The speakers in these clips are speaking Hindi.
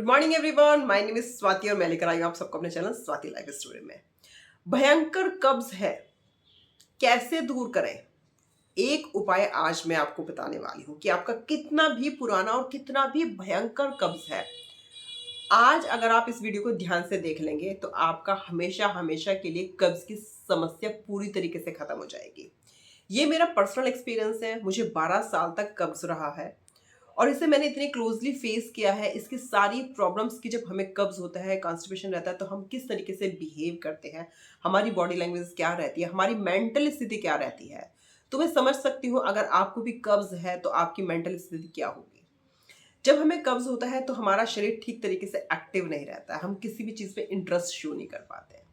Good morning everyone, my name is Swati और मैं लेकर आई हूं आप सबको अपने चैनल स्वाति लाइफ स्टोरी में। भयंकर कब्ज है, कैसे दूर करें? एक उपाय आज मैं आपको बताने वाली हूं कि आपका कितना भी पुराना और कितना भी भयंकर कब्ज है, आज अगर आप इस वीडियो को ध्यान से देख लेंगे तो आपका हमेशा हमेशा के लिए कब्ज की समस्या पूरी तरीके से खत्म हो जाएगी। ये मेरा पर्सनल एक्सपीरियंस है। मुझे 12 साल तक कब्ज रहा है और इसे मैंने इतने क्लोजली फेस किया है। इसकी सारी प्रॉब्लम्स की, जब हमें कब्ज होता है, कॉन्स्टिपेशन रहता है, तो हम किस तरीके से बिहेव करते हैं, हमारी बॉडी लैंग्वेज क्या रहती है, हमारी मेंटल स्थिति क्या रहती है। तो मैं समझ सकती हूँ अगर आपको भी कब्ज है तो आपकी मेंटल स्थिति क्या होगी। जब हमें कब्ज होता है तो हमारा शरीर ठीक तरीके से एक्टिव नहीं रहता है, हम किसी भी चीज़ पे इंटरेस्ट शो नहीं कर पाते हैं,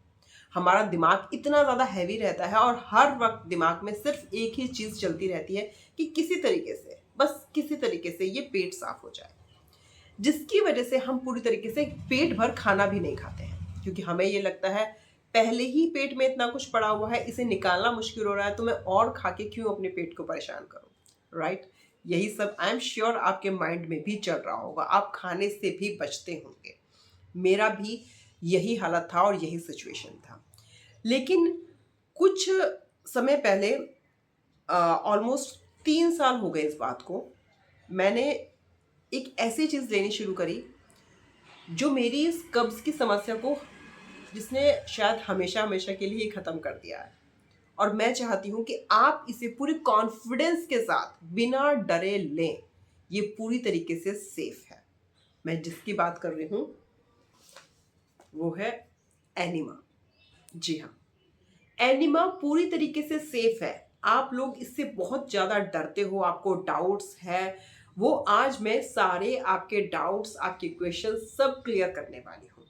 हमारा दिमाग इतना ज़्यादा हैवी रहता है और हर वक्त दिमाग में सिर्फ एक ही चीज़ चलती रहती है कि किसी तरीके से, बस किसी तरीके से ये पेट साफ हो जाए, जिसकी वजह से हम पूरी तरीके से पेट भर खाना भी नहीं खाते हैं, क्योंकि हमें ये लगता है पहले ही पेट में इतना कुछ पड़ा हुआ है, इसे निकालना मुश्किल हो रहा है, तो मैं और खा के क्यों अपने पेट को परेशान करूं, राइट? यही सब आई एम श्योर आपके माइंड में भी चल रहा होगा, आप खाने से भी बचते होंगे। मेरा भी यही हालत था और यही सिचुएशन था। लेकिन कुछ समय पहले, ऑलमोस्ट 3 साल हो गए इस बात को, मैंने एक ऐसी चीज़ लेनी शुरू करी जो मेरी इस कब्ज की समस्या को, जिसने शायद हमेशा हमेशा के लिए ख़त्म कर दिया है। और मैं चाहती हूँ कि आप इसे पूरे कॉन्फिडेंस के साथ बिना डरे लें। ये पूरी तरीके से सेफ है। मैं जिसकी बात कर रही हूँ वो है एनिमा। जी हाँ, एनिमा पूरी तरीके से सेफ है। आप लोग इससे बहुत ज़्यादा डरते हो, आपको डाउट्स है, वो आज मैं सारे आपके डाउट्स, आपके क्वेश्चन सब क्लियर करने वाली हूँ।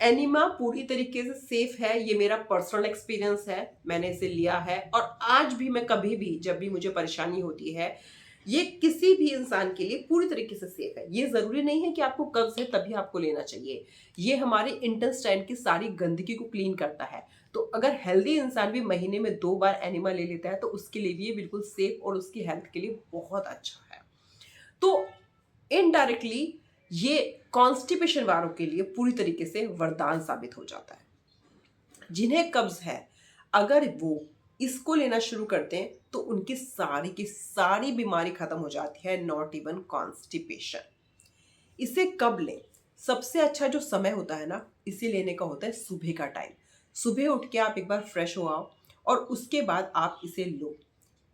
एनिमा पूरी तरीके से सेफ है, ये मेरा पर्सनल एक्सपीरियंस है, मैंने इसे लिया है और आज भी मैं कभी भी, जब भी मुझे परेशानी होती है, ये किसी भी इंसान के लिए पूरी तरीके से सेफ है। ये ज़रूरी नहीं है कि आपको कब्ज़ है तभी आपको लेना चाहिए। ये हमारे इंटेस्टाइन की सारी गंदगी को क्लीन करता है। तो अगर हेल्दी इंसान भी महीने में 2 बार एनिमा ले लेता है तो उसके लिए भी ये बिल्कुल सेफ और उसकी हेल्थ के लिए बहुत अच्छा है। तो इनडायरेक्टली ये कॉन्स्टिपेशन वालों के लिए पूरी तरीके से वरदान साबित हो जाता है। जिन्हें कब्ज है, अगर वो इसको लेना शुरू करते हैं तो उनकी सारी की सारी बीमारी खत्म हो जाती है, नॉट इवन कॉन्स्टिपेशन। इसे कब लें? सबसे अच्छा जो समय होता है ना, इसे लेने का होता है सुबह का टाइम। सुबह उठ के आप एक बार फ्रेश हो आओ और उसके बाद आप इसे लो।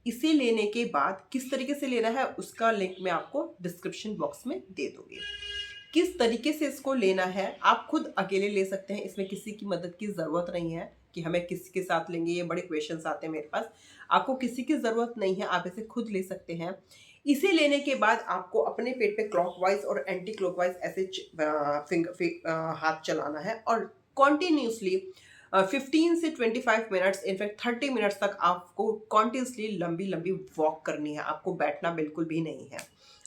इसे लेने के बाद किस तरीके से लेना है उसका लिंक मैं आपको डिस्क्रिप्शन बॉक्स में दे दूंगी। किस तरीके से इसको लेना है आप खुद अकेले ले सकते हैं, इसमें किसी की मदद की ज़रूरत नहीं है कि हमें किसी के साथ लेंगे। ये बड़े क्वेश्चंस आते हैं मेरे पास, आपको किसी की ज़रूरत नहीं है, आप इसे खुद ले सकते हैं। इसे लेने के बाद आपको अपने पेट पे क्लॉकवाइज और एंटी क्लॉकवाइज ऐसे हाथ चलाना है और कॉन्टिन्यूसली 15 से 25 मिनट्स, इनफैक्ट 30 मिनट्स तक आपको कॉन्टिन्यूसली लंबी लंबी वॉक करनी है। आपको बैठना बिल्कुल भी नहीं है,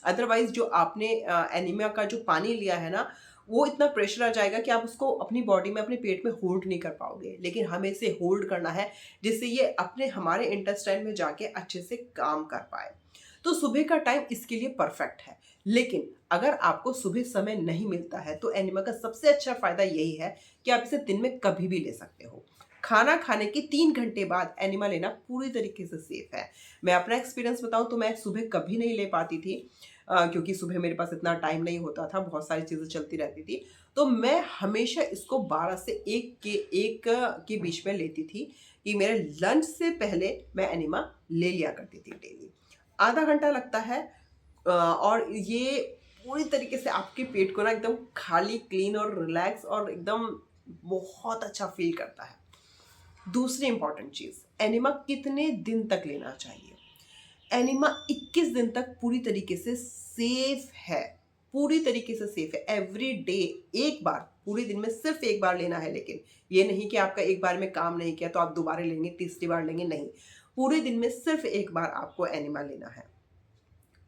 अदरवाइज जो आपने एनीमिया का जो पानी लिया है ना, वो इतना प्रेशर आ जाएगा कि आप उसको अपनी बॉडी में, अपने पेट में होल्ड नहीं कर पाओगे। लेकिन हमें इसे होल्ड करना है जिससे ये अपने हमारे इंटेस्टाइन में जाके अच्छे से काम कर पाए। तो सुबह का टाइम इसके लिए परफेक्ट है। लेकिन अगर आपको सुबह समय नहीं मिलता है तो एनिमा का सबसे अच्छा फायदा यही है कि आप इसे दिन में कभी भी ले सकते हो। खाना खाने के 3 घंटे बाद एनिमा लेना पूरी तरीके से सेफ है। मैं अपना एक्सपीरियंस बताऊं तो मैं सुबह कभी नहीं ले पाती थी, क्योंकि सुबह मेरे पास इतना टाइम नहीं होता था, बहुत सारी चीज़ें चलती रहती थी। तो मैं हमेशा इसको 12 से 1 के बीच में लेती थी कि मेरे लंच से पहले मैं एनिमा ले लिया करती थी डेली। आधा घंटा लगता है और ये पूरी तरीके से आपके पेट को ना एकदम खाली, क्लीन और रिलैक्स और एकदम बहुत अच्छा फील करता है। दूसरी इंपॉर्टेंट चीज़, एनिमा कितने दिन तक लेना चाहिए? एनिमा 21 दिन तक पूरी तरीके से सेफ है, पूरी तरीके से सेफ है। एवरी डे एक बार, पूरे दिन में सिर्फ एक बार लेना है। लेकिन ये नहीं कि आपका एक बार में काम नहीं किया तो आप दोबारा लेंगे, तीसरी बार लेंगे, नहीं। पूरे दिन में सिर्फ एक बार आपको एनिमा लेना है।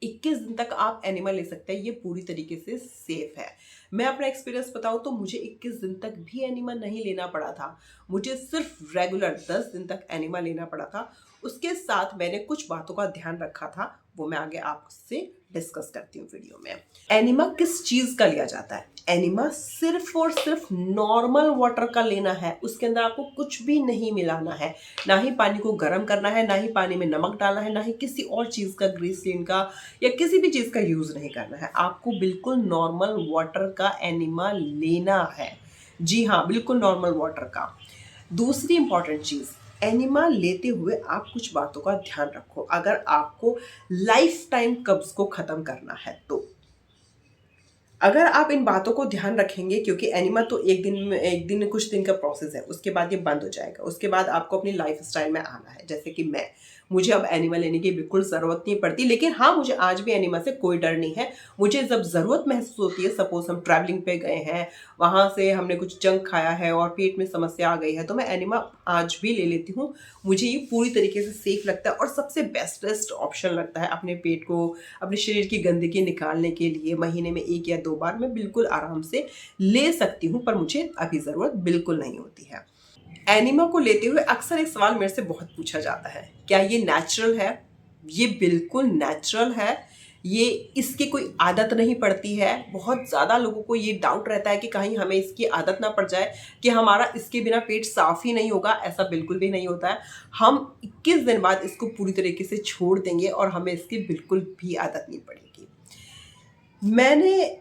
21 दिन तक आप एनिमा ले सकते हैं, ये पूरी तरीके से सेफ है। मैं अपना एक्सपीरियंस बताऊं तो मुझे 21 दिन तक भी एनिमा नहीं लेना पड़ा था, मुझे सिर्फ रेगुलर 10 दिन तक एनिमा लेना पड़ा था। उसके साथ मैंने कुछ बातों का ध्यान रखा था, वो मैं आगे आपसे डिस्कस करती हूँ वीडियो में। एनिमा किस चीज़ का लिया जाता है? एनिमा सिर्फ और सिर्फ नॉर्मल वाटर का लेना है, उसके अंदर आपको कुछ भी नहीं मिलाना है, ना ही पानी को गर्म करना है, ना ही पानी में नमक डालना है, ना ही किसी और चीज़ का, ग्लिसरीन का या किसी भी चीज़ का यूज़ नहीं करना है। आपको बिल्कुल नॉर्मल वाटर का एनिमा लेना है। जी हाँ, बिल्कुल नॉर्मल वाटर का। दूसरी इंपॉर्टेंट चीज़, एनिमा लेते हुए आप कुछ बातों का ध्यान रखो। अगर आपको लाइफ टाइम कब्ज़ को ख़त्म करना है तो अगर आप इन बातों को ध्यान रखेंगे, क्योंकि एनिमा तो एक दिन कुछ दिन का प्रोसेस है, उसके बाद ये बंद हो जाएगा। उसके बाद आपको अपनी लाइफ स्टाइल में आना है। जैसे कि मुझे अब एनिमा लेने की बिल्कुल ज़रूरत नहीं पड़ती, लेकिन हाँ, मुझे आज भी एनिमा से कोई डर नहीं है। मुझे जब ज़रूरत महसूस होती है, सपोज़ हम ट्रैवलिंग पे गए हैं, वहाँ से हमने कुछ जंक खाया है और पेट में समस्या आ गई है, तो मैं एनिमा आज भी ले लेती हूँ। मुझे ये पूरी तरीके से सेफ लगता है और सबसे बेस्ट ऑप्शन लगता है अपने पेट को, अपने शरीर की गंदगी निकालने के लिए। महीने में 1 या 2 बार मैं बिल्कुल आराम से ले सकती हूँ, पर मुझे अभी ज़रूरत बिल्कुल नहीं होती है। एनिमा को लेते हुए अक्सर एक सवाल मेरे से बहुत पूछा जाता है, क्या ये नेचुरल है? ये बिल्कुल नेचुरल है। ये इसकी कोई आदत नहीं पड़ती है। बहुत ज़्यादा लोगों को ये डाउट रहता है कि कहीं हमें इसकी आदत ना पड़ जाए, कि हमारा इसके बिना पेट साफ ही नहीं होगा। ऐसा बिल्कुल भी नहीं होता है। हम 21 दिन बाद इसको पूरी तरीके से छोड़ देंगे और हमें इसकी बिल्कुल भी आदत नहीं पड़ेगी। मैंने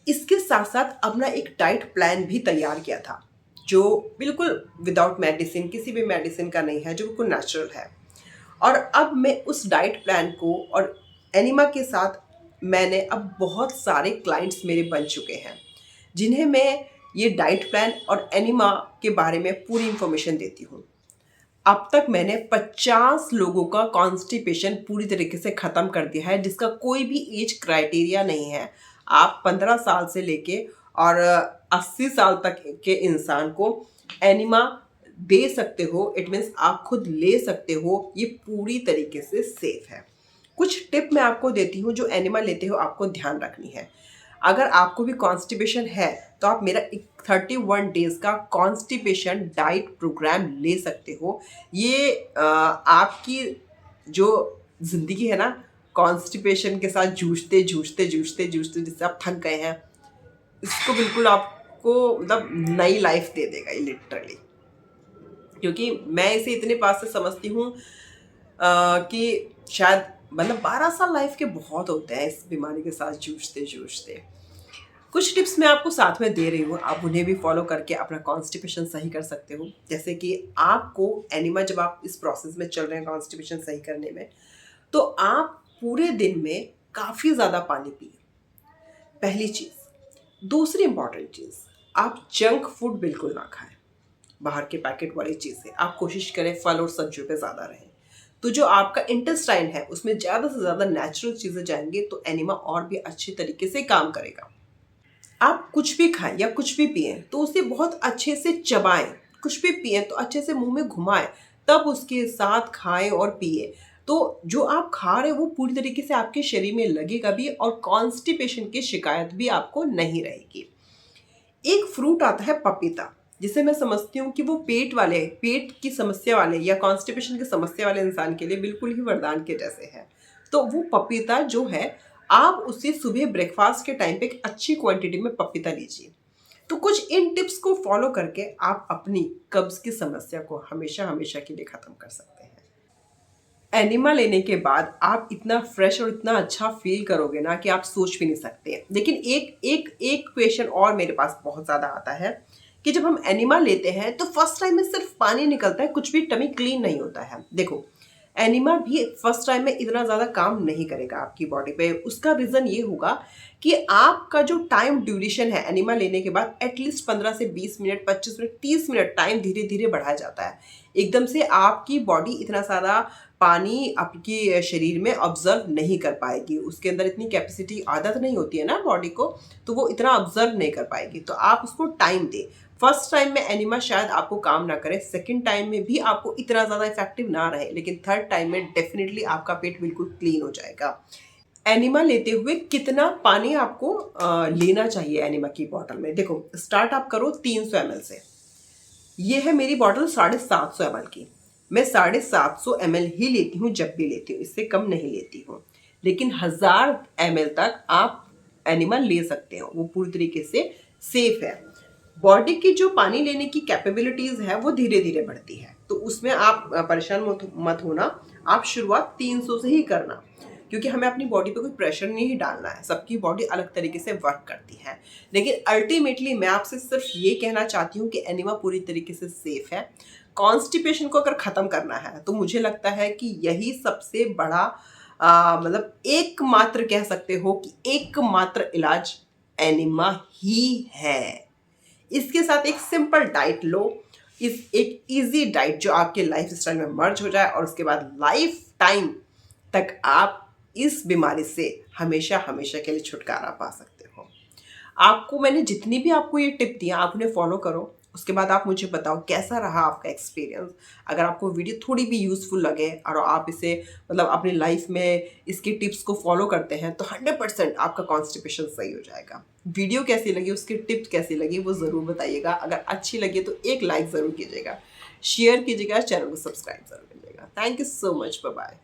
इसके साथ-साथ अपना एक डाइट प्लान भी तैयार किया था, जो बिल्कुल विदाउट मेडिसिन, किसी भी मेडिसिन का नहीं है, जो बिल्कुल नेचुरल है। और अब मैं उस डाइट प्लान को और एनिमा के साथ मैंने अब बहुत सारे क्लाइंट्स मेरे बन चुके हैं, जिन्हें मैं ये डाइट प्लान और एनिमा के बारे में पूरी इन्फॉर्मेशन देती हूँ। अब तक मैंने 50 लोगों का कॉन्स्टिपेशन पूरी तरीके से ख़त्म कर दिया है, जिसका कोई भी एज क्राइटेरिया नहीं है। आप 15 साल से लेके और 80 साल तक के इंसान को एनिमा दे सकते हो। इट मीन्स आप खुद ले सकते हो। ये पूरी तरीके से सेफ है। कुछ टिप मैं आपको देती हूँ जो एनिमा लेते हो आपको ध्यान रखनी है। अगर आपको भी कॉन्स्टिपेशन है तो आप मेरा एक 31 डेज का कॉन्स्टिपेशन डाइट प्रोग्राम ले सकते हो। ये आपकी जो ज़िंदगी है ना, कॉन्स्टिपेशन के साथ जूझते जिससे आप थक गए हैं, इसको बिल्कुल आपको मतलब नई लाइफ दे देगा ये लिटरली। क्योंकि मैं इसे इतने पास से समझती हूँ कि शायद मतलब 12 साल लाइफ के बहुत होते हैं इस बीमारी के साथ जूझते। कुछ टिप्स मैं आपको साथ में दे रही हूँ, आप उन्हें भी फॉलो करके अपना कॉन्स्टिपेशन सही कर सकते हो। जैसे कि आपको एनिमा, जब आप इस प्रोसेस में चल रहे हैं कॉन्स्टिपेशन सही करने में, तो आप पूरे दिन में काफ़ी ज़्यादा पानी पिए, पहली चीज़। दूसरी इम्पॉर्टेंट चीज़, आप जंक फूड बिल्कुल ना खाएं, बाहर के पैकेट वाली चीज़ें। आप कोशिश करें फल और सब्जियों पे ज़्यादा रहें, तो जो आपका इंटेस्टाइन है उसमें ज़्यादा से ज़्यादा नेचुरल चीज़ें जाएंगे, तो एनिमा और भी अच्छी तरीके से काम करेगा। आप कुछ भी खाएं या कुछ भी पिएं तो उसे बहुत अच्छे से चबाएं। कुछ भी पिएं तो अच्छे से मुंह में घुमाएं, तब उसके साथ खाएं और पिए। तो जो आप खा रहे हो वो पूरी तरीके से आपके शरीर में लगेगा भी और कॉन्स्टिपेशन की शिकायत भी आपको नहीं रहेगी। एक फ्रूट आता है पपीता, जिसे मैं समझती हूँ कि वो पेट की समस्या वाले या कॉन्स्टिपेशन की समस्या वाले इंसान के लिए बिल्कुल ही वरदान के जैसे है। तो वो पपीता जो है, आप उसे सुबह ब्रेकफास्ट के टाइम पे एक अच्छी क्वांटिटी में पपीता लीजिए। तो कुछ इन टिप्स को फॉलो करके आप अपनी कब्ज़ की समस्या को हमेशा हमेशा के लिए ख़त्म कर सकते हैं। एनिमा लेने के बाद आप इतना फ्रेश और इतना अच्छा फ़ील करोगे ना कि आप सोच भी नहीं सकते। लेकिन एक क्वेश्चन और मेरे पास बहुत ज़्यादा आता है कि जब हम एनिमा लेते हैं तो फर्स्ट टाइम में सिर्फ पानी निकलता है, कुछ भी टमी क्लीन नहीं होता है। देखो, एनिमा भी फर्स्ट टाइम में इतना ज़्यादा काम नहीं करेगा आपकी बॉडी पे। उसका रीज़न ये होगा कि आपका जो टाइम ड्यूरेशन है एनिमा लेने के बाद, एटलीस्ट 15 से 20 मिनट, 25 मिनट, 30 मिनट टाइम धीरे-धीरे बढ़ाया जाता है। एकदम से आपकी बॉडी इतना सारा पानी आपके शरीर में ऑब्ज़र्व नहीं कर पाएगी। उसके अंदर इतनी कैपेसिटी, आदत नहीं होती है ना बॉडी को, तो वो इतना ऑब्ज़र्व नहीं कर पाएगी। तो आप उसको टाइम दें। फर्स्ट टाइम में एनिमा शायद आपको काम ना करे, सेकंड टाइम में भी आपको इतना ज़्यादा इफ़ेक्टिव ना रहे, लेकिन थर्ड टाइम में डेफ़िनिटली आपका पेट बिल्कुल क्लीन हो जाएगा। एनिमा लेते हुए कितना पानी आपको लेना चाहिए एनिमा की बॉटल में? देखो, स्टार्ट आप करो 300 ml से। ये है मेरी बॉटल 750 ml की। मैं 750 ml ही लेती हूँ जब भी लेती हूँ, इससे कम नहीं लेती हूँ। लेकिन 1000 ml तक आप एनिमा ले सकते हो, वो पूरी तरीके से सेफ है। बॉडी की जो पानी लेने की कैपेबिलिटीज है वो धीरे धीरे बढ़ती है, तो उसमें आप परेशान मत होना। आप शुरुआत 300 से ही करना, क्योंकि हमें अपनी बॉडी पे कोई प्रेशर नहीं डालना है, सबकी बॉडी अलग तरीके से वर्क करती है। लेकिन अल्टीमेटली मैं आपसे सिर्फ ये कहना चाहती हूँ कि एनिमा पूरी तरीके से सेफ है। कॉन्स्टिपेशन को अगर ख़त्म करना है तो मुझे लगता है कि यही सबसे बड़ा मतलब एकमात्र कह सकते हो कि एकमात्र इलाज एनिमा ही है। इसके साथ एक सिंपल डाइट लो, इस एक इजी डाइट जो आपके लाइफ स्टाइल में मर्ज हो जाए, और उसके बाद लाइफ टाइम तक आप इस बीमारी से हमेशा हमेशा के लिए छुटकारा पा सकते हो। आपको मैंने जितनी भी आपको ये टिप दी आप उन्हें फॉलो करो, उसके बाद आप मुझे बताओ कैसा रहा आपका एक्सपीरियंस। अगर आपको वीडियो थोड़ी भी यूज़फुल लगे और आप इसे मतलब अपनी लाइफ में इसकी टिप्स को फॉलो करते हैं तो 100% आपका कॉन्स्टिपेशन सही हो जाएगा। वीडियो कैसी लगी, उसकी टिप्स कैसी लगी वो ज़रूर बताइएगा। अगर अच्छी लगी तो एक लाइक ज़रूर कीजिएगा, शेयर कीजिएगा, चैनल को सब्सक्राइब ज़रूर कीजिएगा। Thank you so much, bye bye.